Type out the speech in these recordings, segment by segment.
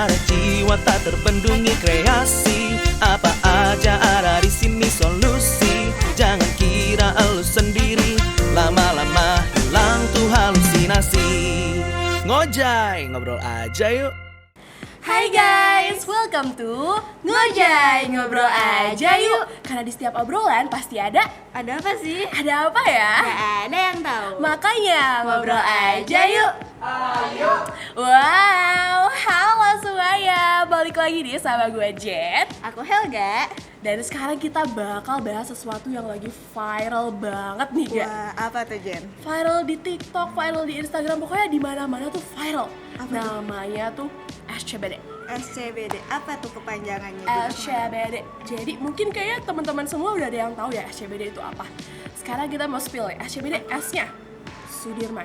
Ada jiwa tak terbendungi kreasi. Apa aja ada di sini solusi. Jangan kira elu sendiri, lama-lama hilang tuh halusinasi. Ngojay, ngobrol aja yuk. Hai guys, welcome to Ngojay, ngobrol aja yuk. Karena di setiap obrolan pasti ada apa sih? Ada apa ya? Gak ada yang tahu. Makanya ngobrol aja yuk. Ayo. Wow, halo semuanya. Balik lagi nih sama gue Jet. Aku Helga. Dan sekarang kita bakal bahas sesuatu yang lagi viral banget nih, Ga. Wah, apa tuh Jen? Viral di TikTok, viral di Instagram, pokoknya di mana-mana tuh viral. Apa namanya tuh SCBD. SCBD, apa tuh kepanjangannya? SCBD. Jadi mungkin kayaknya teman-teman semua udah ada yang tahu ya SCBD itu apa. Sekarang kita mau spill ya. SCBD S-nya Sudirman,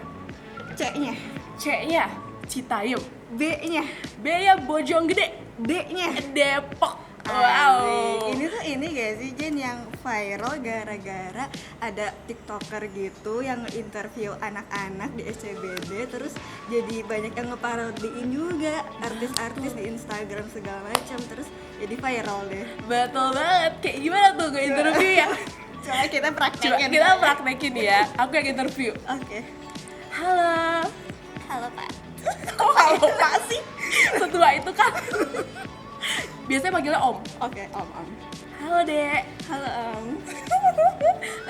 C-nya, C-nya Citayam, B-nya, B-nya Bojonggede, D-nya Depok. Wow. Asik. Ini tuh ini gak sih Jen yang viral gara-gara ada TikToker gitu yang interview anak-anak di SCBD, terus jadi banyak yang ngeparodiin juga artis-artis di Instagram segala macam, terus jadi viral deh. Betul banget. Kayak gimana tuh gue interview ya? Coba kita Coba praktekin. kita praktekin ya. Aku yang interview. Oke. Halo. Halo Pak. Kok halo Pak sih? Setua itu kan. Biasanya panggilnya Om. Oke, Om. Halo Dek. Halo Om.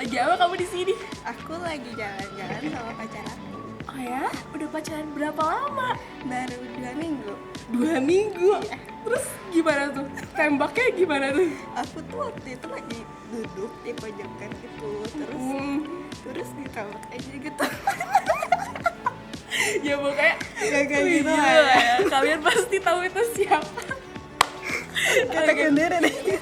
Lagi apa kamu di sini? Aku lagi jalan-jalan sama pacar aku. Oh ya? Udah pacaran berapa lama? Baru 2 minggu. 2 minggu. Terus gimana tuh? Tembaknya gimana tuh? Aku tuh waktu itu lagi duduk di pojokan gitu, terus ditembak aja gitu. Ya pokoknya Kayak gitu gila lah ya. Kalian pasti tahu itu siapa. Kata kendere deh.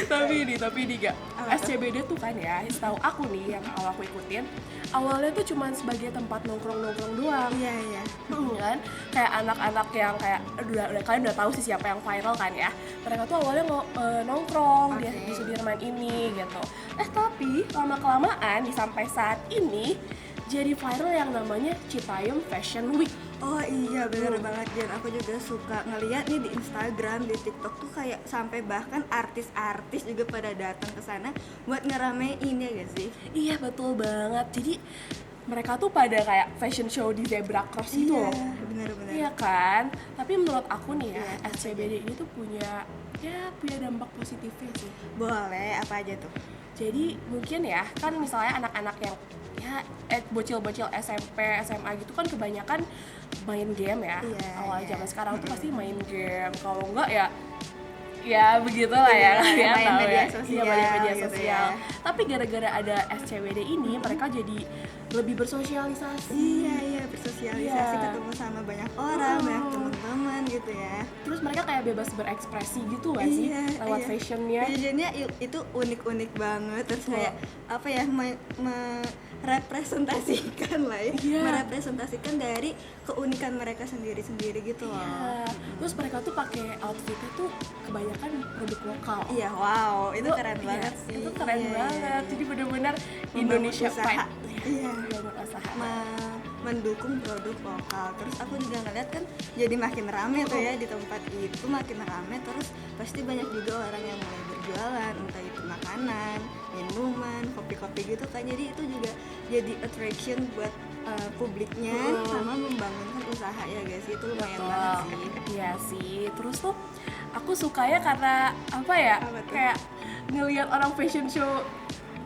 Tapi ini gak, Apa tuh? SCBD tuh kan ya, setahu aku nih yang awal aku ikutin, awalnya tuh cuma sebagai tempat nongkrong-nongkrong doang. Iya. Kan kayak anak-anak yang kayak udah kalian udah tahu sih siapa yang viral kan ya. Mereka tuh awalnya nongkrong di Sudirman ini gitu. Tapi lama-kelamaan sampai saat ini jadi viral yang namanya Citayam Fashion Week. Oh iya, bener banget Jen. Aku juga suka ngeliat nih di Instagram, di TikTok tuh kayak sampai bahkan artis-artis juga pada datang ke sana buat ngeramein, ya gak sih? Iya betul banget. Jadi mereka tuh pada kayak fashion show di Zebra Cross itu loh. Bener-bener. Iya kan? Tapi menurut aku nih ya, SCBD ini tuh punya dampak positifnya sih. Boleh, apa aja tuh? Jadi mungkin ya, kan misalnya anak-anak yang bocil-bocil SMP, SMA gitu kan kebanyakan main game ya. Awal zaman sekarang tuh pasti main game. Kalau enggak ya begitulah ya, kalian main tahu media ya. sosial Iya, main media gitu sosial. ya. Tapi gara-gara ada SCBD ini, mereka jadi lebih bersosialisasi. Iya, bersosialisasi, Iya. ketemu sama banyak orang, banyak teman-teman gitu ya. Terus mereka kayak bebas berekspresi gitu gak sih? Lewat fashionnya. Fashionnya itu unik-unik banget, terus kayak apa ya, merepresentasikan lah ya, merepresentasikan dari keunikan mereka sendiri-sendiri gitu loh. Iya. Terus mereka tuh pakai outfitnya tuh kebanyakan produk lokal. Iya, wow, itu keren banget sih. Itu keren banget. Jadi benar-benar Membangun Indonesia usaha. pride. Iya. Membangun usaha. Mendukung produk lokal. Terus aku juga ngeliat kan jadi makin rame tuh ya di tempat itu, makin rame, terus pasti banyak juga orang yang mulai berjualan, entah itu makanan, minuman, kopi-kopi gitu kan. Jadi itu juga jadi attraction buat publiknya sama membangunkan usaha, ya guys. Itu lumayan banget sih. Iya sih. Terus tuh aku sukanya karena apa ya? Apa tuh? Kayak ngelihat orang fashion show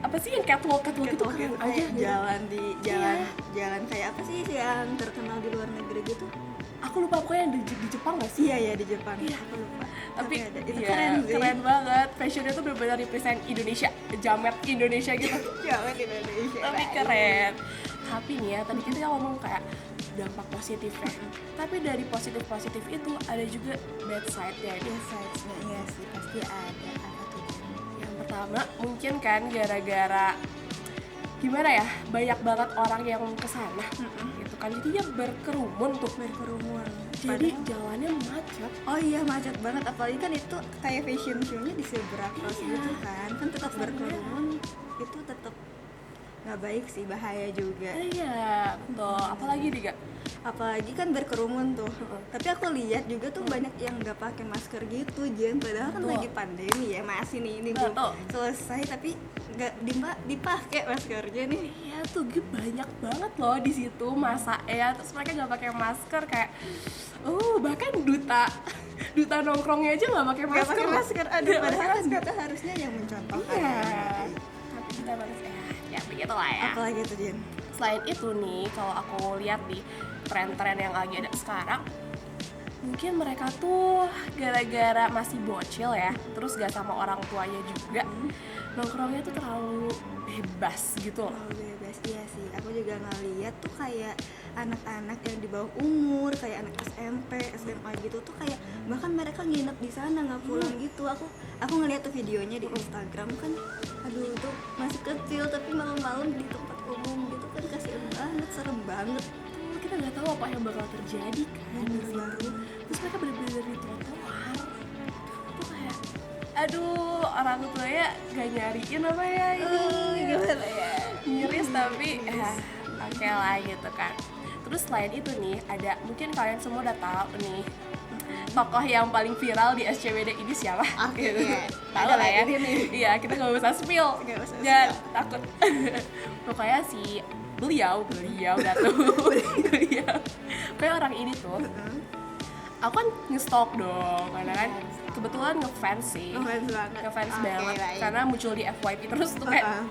apa sih yang catwalk gitu keren aja kayak gitu. jalan kayak apa sih yang terkenal di luar negeri gitu. Aku lupa pokoknya yang di Jepang gak sih? Iya di Jepang. Aku lupa. Tapi ada. Itu iya, keren sih. keren banget. Fashionnya tuh benar-benar represent Indonesia, jamet Indonesia gitu. Jangan Indonesia. Tapi keren. Tapi nih ya, tadi kita ngomong kayak dampak positifnya. Tapi dari positif itu ada juga bad side-nya. Iya, sides-nya iya sih pasti ada. Apa tuh? Yang pertama mungkin kan gara-gara gimana ya, banyak banget orang yang kesana gitu kan, jadinya berkerumun. Jadi jalannya macet. Oh iya, macet banget, apalagi kan itu kayak fashion show-nya di Zebra Cross gitu kan tetap berkerumun, itu tetap nggak baik sih, bahaya juga. Iya betul. Apalagi nih Kak, apalagi kan berkerumun tuh. Tapi aku lihat juga tuh banyak yang nggak pakai masker gitu, Jen. Padahal kan Betul. lagi pandemi ya, masih nih ini belum Betul. selesai tapi nggak dipakai maskernya nih. Iya tuh gue banyak banget loh di situ masa ya, terus mereka nggak pakai masker kayak bahkan duta nongkrongnya aja nggak pakai Nggak masker. pakai masker, aduh. Nggak pakai Padahal kan masker. kita harusnya yang mencontohkan. Iya. Tapi kita balas ya begitulah ya. Apalagi tuh, Jen? Selain itu nih, kalau aku lihat di tren-tren yang lagi ada sekarang, mungkin mereka tuh gara-gara masih bocil ya, terus gak sama orang tuanya juga, nongkrongnya tuh terlalu bebas gitu loh. Oh, bebas, iya sih. Aku juga ngeliat tuh kayak anak-anak yang di bawah umur, kayak anak SMP, SMA gitu tuh kayak bahkan mereka nginep di sana nggak pulang gitu. Aku ngeliat tuh videonya di Instagram kan, aduh tuh masih kecil tapi malam-malam di tempat umum gitu kan, kasihan banget, serem banget. Tuh, kita nggak tahu apa yang bakal terjadi kan di situ. Terus mereka bener-bener di trotoar. Tuh kayak, aduh, orang tuanya gak nyariin apa ya ini. Gimana ya? Miris tapi oke lah gitu kan. Terus selain itu nih, ada mungkin kalian semua udah tahu nih tokoh yang paling viral di SCBD ini siapa? Oke, Gitu. iya. Tahu Ada lah ya. lagi nih. Iya, kita nggak usah spill. Nggak usah Jangan spill. takut. Pokoknya si beliau gak tuh. Beliau. Kayak orang ini tuh. Aku kan nge-stalk dong, karena kan kebetulan ngefans sih. Ngefans banget. Ngefans Oke, banget baik. karena muncul di FYP terus tuh kayak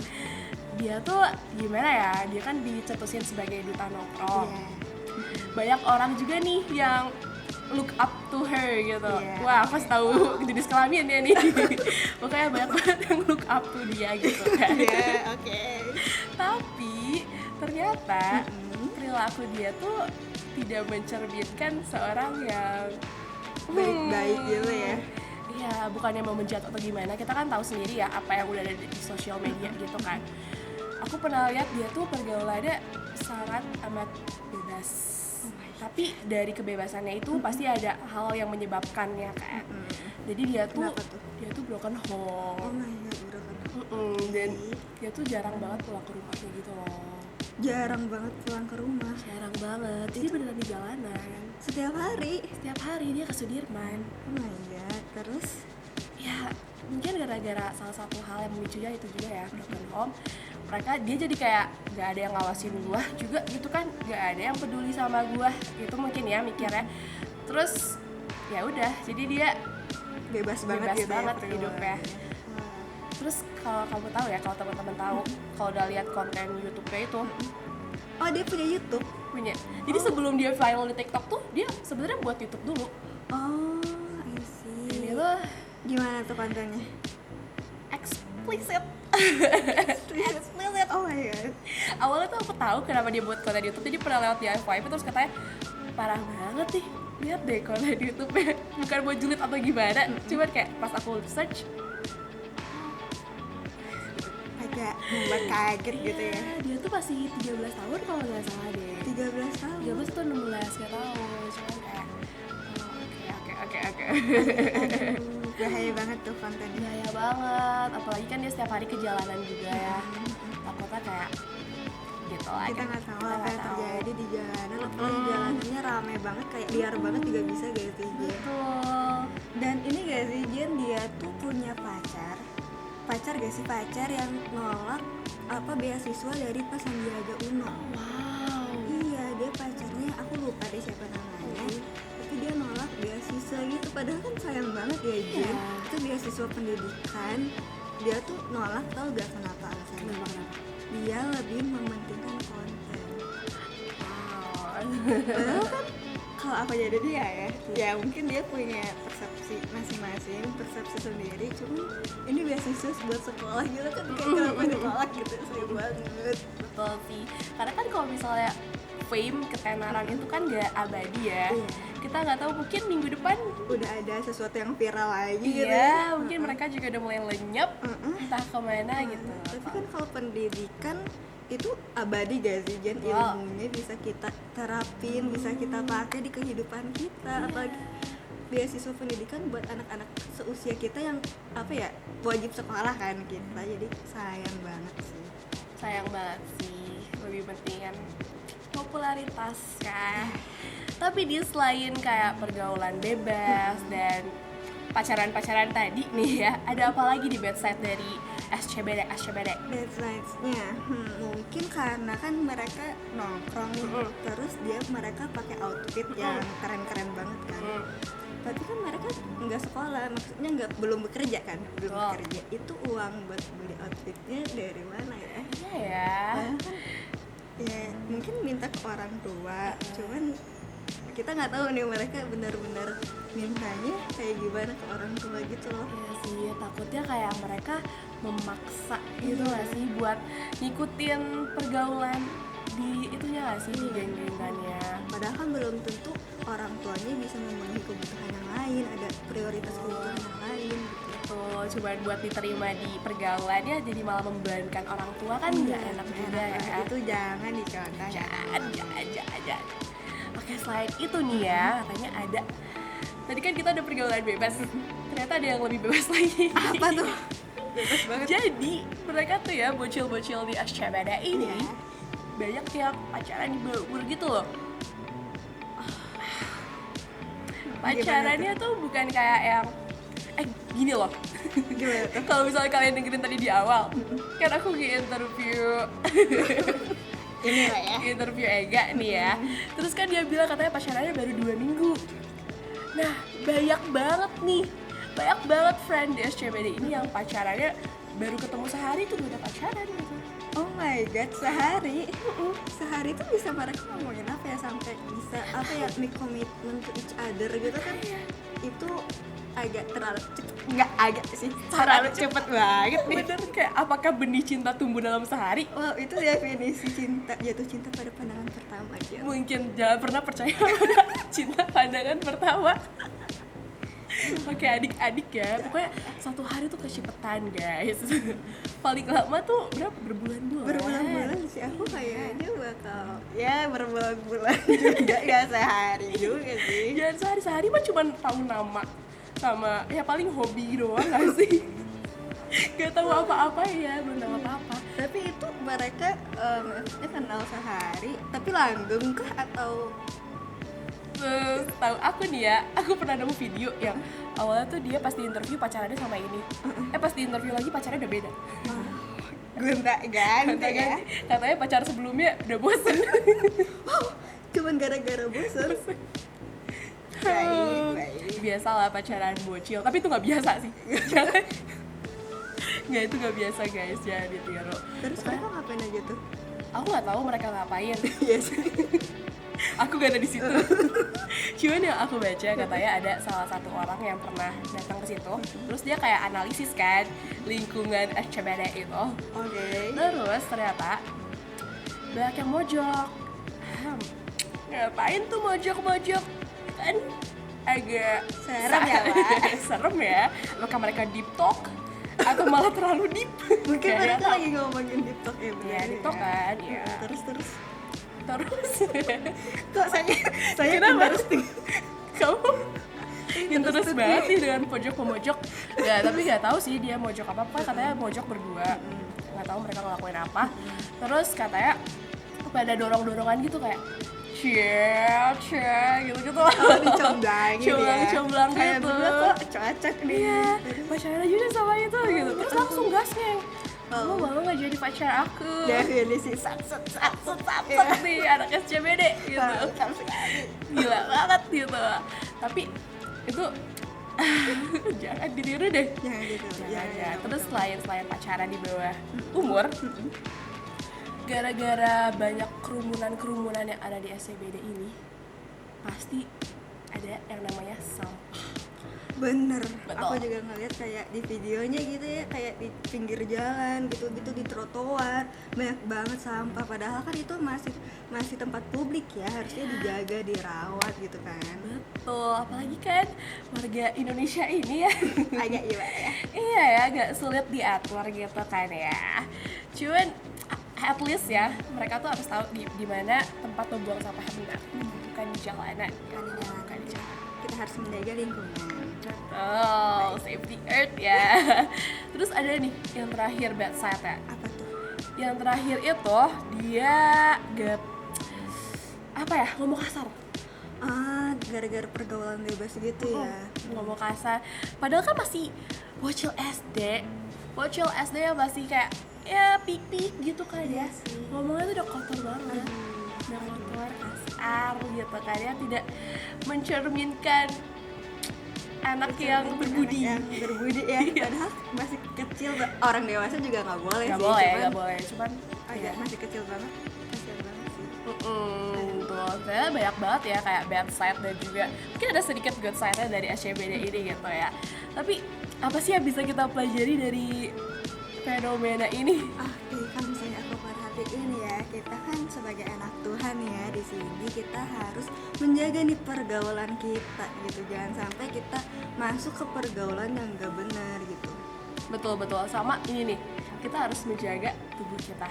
dia tuh gimana ya, dia kan dicetusin sebagai duta nongkrong. Iya. Banyak orang juga nih yang look up to her gitu. Iya. Wah, pas tahu jenis kelamin dia nih. Pokoknya banyak banget yang look up to dia gitu kan. Iya, oke. Tapi ternyata perilaku dia tuh tidak mencerminkan seorang yang Baik-baik gitu ya. Iya, bukannya mau menjat atau gimana. Kita kan tahu sendiri ya apa yang udah ada di sosial media gitu kan. Aku pernah lihat dia tuh pergaulannya sangat amat bebas. Tapi dari kebebasannya itu pasti ada hal yang menyebabkannya kan. Jadi dia tuh Kenapa tuh? broken home. Oh my god, broken. Dan dia tuh jarang banget pulang ke rumahnya gitu loh. Jarang banget pulang ke rumah. Jarang banget. Jadi beneran di jalanan. Setiap hari. Setiap hari dia ke Sudirman. Oh my god, terus? Ya mungkin gara-gara salah satu hal yang memicunya itu juga ya, broken home. Dia jadi kayak gak ada yang ngawasin gua juga gitu kan, gak ada yang peduli sama gua gitu mungkin ya mikirnya. Terus ya udah, jadi dia Bebas banget bebas gitu banget ya, hidupnya. Terus kalau kamu tahu ya, kalau teman-teman tahu, kalau udah lihat konten YouTube-nya itu Oh, dia punya YouTube? punya. Jadi sebelum dia viral di TikTok tuh, dia sebenarnya buat YouTube dulu. Oh, I see. Ini loh Gimana tuh kontennya? explicit. Explicit. Oh my god. Awalnya tuh aku tahu kenapa dia buat konten YouTube, jadi pernah lewat di FYP terus katanya parah banget nih, lihat deh konten YouTube-nya, bukan buat julid atau gimana, cuman kayak pas aku search, Agak membuat kaget gitu ya. dia tuh masih 13 tahun kalau nggak salah deh. 13 tahun. 13 atau 16, nggak tahu, cuman kayak oke. Bahaya banget tuh kontennya. Bahaya banget, apalagi kan dia setiap hari ke jalanan juga ya, takutnya kayak gitu lah. Kita nggak tahu Kita apa nggak yang tahu. terjadi di jalanan. Apalagi jalanannya rame banget, kayak liar banget juga bisa gak sih, Jen? Betul. Dan ini gak sih, Jen, dia tuh punya pacar gak sih, pacar yang nolak beasiswa dari Pak Sandiaga Uno. Wow. Iya, dia pacarnya, aku lupa deh siapa namanya, tapi dia nolak beasiswa gitu. Padahal kan sayang banget ya, Jen. Iya. Itu beasiswa pendidikan, dia tuh nolak, tau gak kenapa alasannya? Kenapa? Dia lebih mementingkan konten. Wow. Padahal kan kalau aku jadi dia ya mungkin dia punya persepsi masing-masing, persepsi sendiri. Cuma ini beasiswa buat sekolah gitu kan, kayak kenapa ditolak gitu, sayang banget. Betul sih, karena kan kalau misalnya fame, ketenaran itu kan gak abadi ya. Iya. Kita nggak tahu, mungkin minggu depan Udah ada sesuatu yang viral lagi gitu ya. iya, mungkin mereka juga udah mulai lenyap entah kemana gitu. Tapi kan kalau pendidikan itu abadi gak sih, Jen? Wow. Ilmunya bisa kita terapin, bisa kita pakai di kehidupan kita. Apalagi beasiswa pendidikan buat anak-anak seusia kita yang wajib sekolah kan kita. Jadi sayang banget sih. Sayang banget sih, lebih penting kan TikTok popularitas kan. Tapi di selain kayak pergaulan bebas dan pacaran-pacaran tadi nih ya, ada apa lagi di bad side dari SCBD? Bad sides-nya, mungkin karena kan mereka nongkrong nih, terus mereka pakai outfit yang keren-keren banget kan. Tapi kan mereka nggak sekolah, maksudnya belum bekerja kan, bekerja. Itu uang buat beli outfitnya dari mana ya? Iya ya. Ya mungkin minta ke orang tua, cuman kita nggak tahu nih mereka benar-benar mintanya kayak gimana ke orang tua gitu loh. Iya sih, takutnya kayak mereka memaksa gitu nggak sih buat ngikutin pergaulan di itunya nggak sih, di geng-gengannya. Padahal kan belum tentu orang tuanya bisa memenuhi kebutuhan yang lain, ada prioritas kebutuhan yang lain gitu. Tuh, cuman buat diterima di pergaulan ya jadi malah membebankan orang tua kan nggak enak juga ya. Itu jangan dicontoh. Jangan. Oke, selain itu nih ya, katanya ada. Tadi kan kita ada pergaulan bebas, ternyata ada yang lebih bebas lagi. Apa tuh? Bebas banget. Jadi mereka tuh ya bocil-bocil di SCBD ini banyak yang pacaran di bawah umur gitu loh. Pacarannya tuh bukan kayak yang gini loh. Gimana tuh? Kalau misalnya kalian dengerin tadi di awal, kan aku nge-interview Ini lah ya. interview Ega nih ya. Terus kan dia bilang katanya pacarannya baru 2 minggu. Nah, banyak banget friend di SCBD ini yang pacarannya baru ketemu sehari tuh udah pacaran gitu. Oh my god, sehari? Sehari tuh bisa mereka ngomongin apa ya sampai bisa apa ya, make commitment to each other gitu kan? Itu agak terlalu cepet, nggak agak sih, terlalu cepet banget nih. Bener, kayak apakah benih cinta tumbuh dalam sehari? Wow, itu definisi cinta, jatuh cinta pada pandangan pertama aja. Mungkin jangan pernah percaya pada cinta pandangan pertama. Oke, adik-adik ya, pokoknya satu hari tuh kecepetan guys. Paling lama tuh berapa? Berbulan-bulan. Berbulan-bulan sih, aku kayaknya bakal ya berbulan-bulan juga, ya sehari juga sih. Jangan sehari-sehari mah cuma tahu nama sama ya paling hobi doang gak sih? Gak tahu apa-apa ya, belum tahu apa-apa. Tapi itu mereka maksudnya kenal sehari, tapi langgeng kah atau Tahu aku nih ya, aku pernah nemu video yang awalnya tuh dia pas di interview pacarannya sama ini, pas di interview lagi pacarnya udah beda. gonta-ganti ya? Katanya pacar sebelumnya udah bosen. Cuman gara-gara bosan. Baik. Biasalah pacaran bocil, tapi itu nggak biasa sih. Nggak, itu nggak biasa guys, jangan ditiru. Terus mereka ngapain aja tuh? Aku nggak tahu mereka ngapain. Iya sih. Aku gak ada di situ. Cuman yang aku baca katanya ada salah satu orang yang pernah datang ke situ. Terus dia kayak analisis kan lingkungan SCBD itu. Oke. Terus ternyata banyak yang mojok. Ngapain tuh mojok-mojok? Kan agak Serem ya, Pak? Serem ya. Apakah mereka deep talk atau malah terlalu deep? Mungkin Kayak mereka lagi ngomongin TikTok ya, bener ya deep talk kan. Ya. Terus Kok saya kenapa? interesting. Kamu interest banget sih dengan pojok pemojok. Ya tapi nggak tahu sih dia mojok apa, katanya mojok berdua. Nggak tahu mereka ngelakuin apa. Terus katanya pada dorong-dorongan gitu kayak cie gitu-gitu. Dicomblangin ya. Comblang Kayak gitu. berdua kok cocok nih. Iya, pacaran aja deh sama itu gitu. Terus langsung gasnya. Kamu mau nggak jadi pacar aku? Definisi sat Nih anak SCBD gitu. Gila banget gitu. Tapi itu jangan ditiru deh. Jangan gitu. Ya. Terus selain pacaran di bawah umur, gara-gara banyak kerumunan yang ada di SCBD ini, pasti ada yang namanya sampah. Bener. Betul. Aku juga ngeliat kayak di videonya gitu ya, kayak di pinggir jalan gitu-gitu, di trotoar banyak banget sampah. Padahal kan itu masih tempat publik ya, harusnya dijaga, dirawat gitu kan. Betul, apalagi kan warga Indonesia ini ya Agak iya ya. iya ya, agak sulit diatur gitu kan ya. Cuman at least ya mereka tuh harus tahu di mana tempat membuang sampah yang benar, bukan di jalanan. Bukan di jalanan. Kita harus menjaga lingkungan. Oh, save the earth ya. Terus ada nih yang terakhir bad side ya. Apa tuh? Yang terakhir itu dia apa ya, ngomong kasar. Gara-gara pergaulan bebas gitu ya. Ngomong kasar. Padahal kan masih bocil SD yang masih kayak ya pik-pik gitu kan ya. Ngomongnya tuh udah kotor banget. Udah kotor, kasar gitu kan ya, tidak mencerminkan anak yang berbudi. Yang berbudi ya. Padahal masih kecil, orang dewasa juga nggak boleh Nggak sih. boleh, cuman Agak ya. masih kecil banget. Kasian banget sih. Tuh, saya banyak banget ya kayak bad side dan juga mungkin ada sedikit good side-nya dari SCBD ini gitu ya. Tapi apa sih yang bisa kita pelajari dari fenomena ini? Oke, kalau misalnya aku perhatiin ya, kita kan sebagai anak Tuhan ya, di sini kita harus menjaga nih pergaulan kita gitu. Jangan sampai kita masuk ke pergaulan yang gak benar gitu. Betul, sama ini nih, kita harus menjaga tubuh kita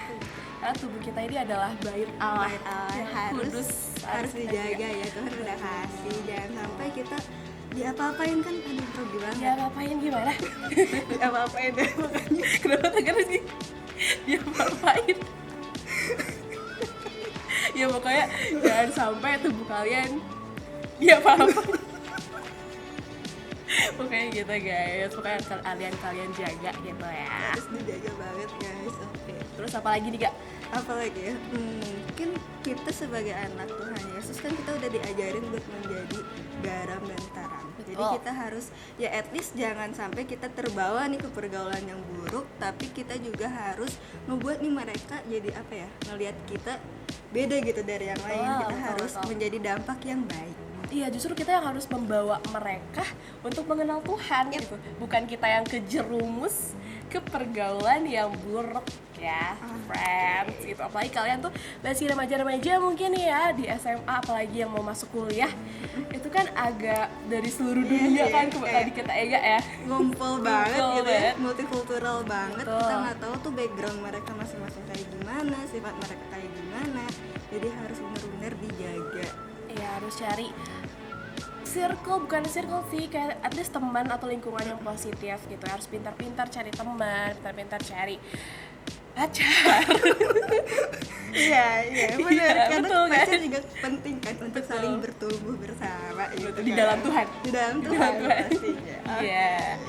karena tubuh kita ini adalah bait Allah yang harus dijaga ya, Tuhan udah kasih. Jangan sampai kita diapa-apain kan, aduh rugi banget. Ya ngapain gimana? Diapa-apain deh makanya. Kenapa tegas sih? Dia ngapain? Ya pokoknya jangan sampai tubuh kalian dia apa-apa. Pokoknya gitu guys, pokoknya kalian jaga gitu ya. Harus dijaga banget guys. Oke. Terus apa lagi nih Kak? Apalagi ya, mungkin kita sebagai anak Tuhan Yesus kan kita udah diajarin buat menjadi garam dan terang. Jadi kita harus ya at least jangan sampai kita terbawa nih ke pergaulan yang buruk, tapi kita juga harus ngebuat nih mereka jadi apa ya, ngelihat kita beda gitu dari yang lain. Kita harus menjadi dampak yang baik. Iya, justru kita yang harus membawa mereka untuk mengenal Tuhan gitu. Bukan kita yang kejerumus ke pergaulan yang buruk ya, friends gitu. Apalagi kalian tuh masih remaja-remaja mungkin ya di SMA, apalagi yang mau masuk kuliah. Itu kan agak dari seluruh dunia kan, tadi kita Ega ya. Ngumpul banget Ngumpul gitu ya, banget. multikultural banget. Betul. Kita nggak tahu tuh background mereka masing-masing kayak gimana, sifat mereka kayak gimana. Jadi harus benar-benar dijaga. Ya harus cari bukan circle sih, kayak at least teman atau lingkungan yang positif gitu. Harus pintar-pintar cari teman, pintar-pintar cari pacar. Iya benar. Iya, Karena betul, kan? pacar juga penting kan untuk Betul. saling bertumbuh bersama gitu. Di kan. dalam Tuhan. Di dalam Tuhan pastinya. Iya.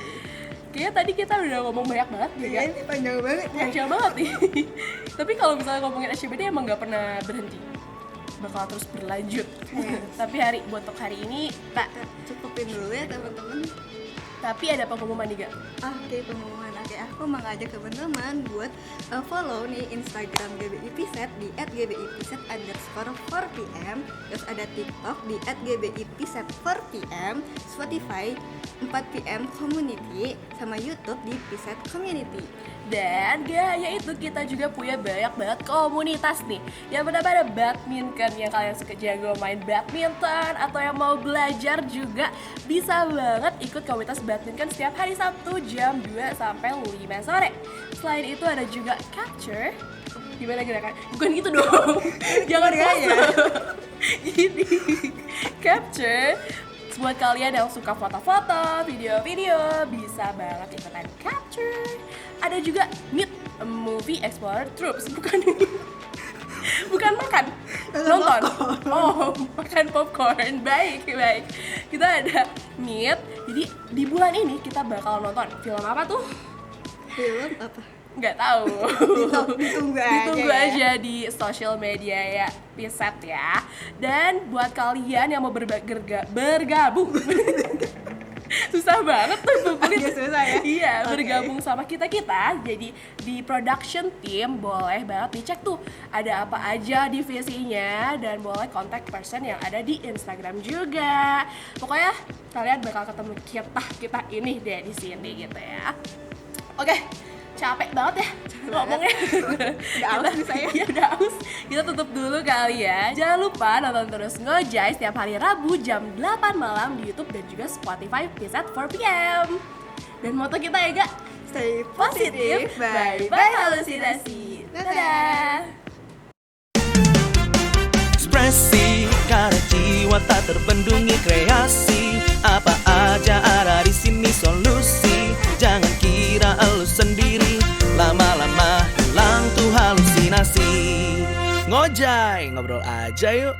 Kayaknya tadi kita udah ngomong banyak banget juga. Iya, ini panjang banget ya. Panjang banget nih. Tapi kalau misalnya ngomongin SCBD emang nggak pernah berhenti, bakal terus berlanjut. Tapi untuk hari ini tak. Cukupin dulu ya teman-teman. Tapi ada pengumuman nih Gak? Oke, pengumuman. Oke, aku mengajak teman-teman buat follow nih Instagram GBIPZ di @gbipz_4pm. Terus ada TikTok di @gbipz4pm, Spotify 4pm Community, sama YouTube di PZ Community. Dan gak hanya itu, kita juga punya banyak banget komunitas nih yang benar-benar badminton, yang kalian suka jago main badminton atau yang mau belajar juga bisa banget ikut komunitas badminton setiap hari Sabtu jam 2 sampai 5 sore. Selain itu ada juga capture. Gimana gerakan? Bukan gitu dong. Jangan ya. Gini. Capture. Buat kalian yang suka foto-foto, video-video, bisa banget ikutan capture. Ada juga Meet Movie Explorer Troops, bukan makan, nonton. Oh, makan popcorn. Baik. Kita ada Meet. Jadi di bulan ini kita bakal nonton film apa tuh? Film apa? Nggak tahu. Ditunggu aja di social media ya, Piset ya. Dan buat kalian yang mau bergabung susah banget tuh Agak susah ya? Iya, Okay. bergabung sama kita jadi di production team. Boleh banget dicek tuh ada apa aja divisinya, dan boleh kontak person yang ada di Instagram juga. Pokoknya kalian bakal ketemu kita ini deh di sini gitu ya. Oke, capek banget ya ngomongnya. Udah aus nih saya. Iya, udah aus. Kita tutup dulu kali ya. Jangan lupa nonton terus Ngojay setiap hari Rabu jam 8 malam di YouTube dan juga Spotify PZ 4pm. Dan moto kita ya Gak? Stay Positif, positif. bye-bye halusinasi. Dadah. Ekspresi karena jiwa tak terbendungi kreasi. Apa aja ada di sini solusi. Jangan kira elu sendiri, lama-lama hilang tuh halusinasi. Ngojay, ngobrol aja yuk.